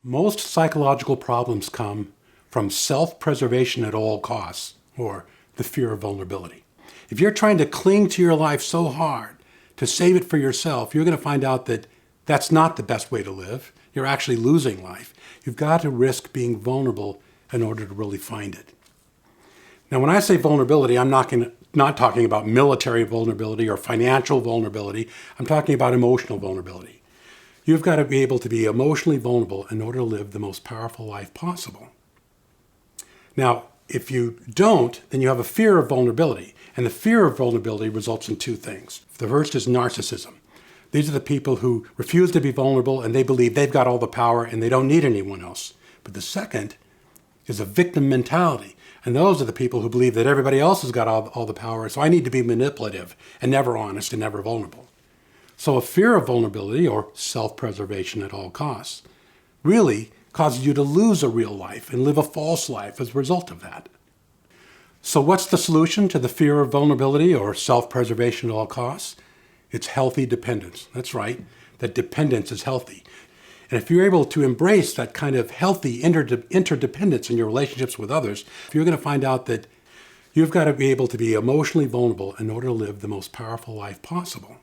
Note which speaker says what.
Speaker 1: Most psychological problems come from self-preservation at all costs, or the fear of vulnerability. If you're trying to cling to your life so hard to save it for yourself, you're going to find out that that's not the best way to live. You're actually losing life. You've got to risk being vulnerable in order to really find it. Now, when I say vulnerability, I'm not talking about military vulnerability or financial vulnerability. I'm talking about emotional vulnerability. You've got to be able to be emotionally vulnerable in order to live the most powerful life possible. Now, if you don't, then you have a fear of vulnerability. And the fear of vulnerability results in two things. The first is narcissism. These are the people who refuse to be vulnerable and they believe they've got all the power and they don't need anyone else. But the second is a victim mentality. And those are the people who believe that everybody else has got all the power, so I need to be manipulative and never honest and never vulnerable. So a fear of vulnerability, or self-preservation at all costs, really causes you to lose a real life and live a false life as a result of that. So what's the solution to the fear of vulnerability or self-preservation at all costs? It's healthy dependence. That's right, that dependence is healthy. And if you're able to embrace that kind of healthy interdependence in your relationships with others, you're going to find out that you've got to be able to be emotionally vulnerable in order to live the most powerful life possible.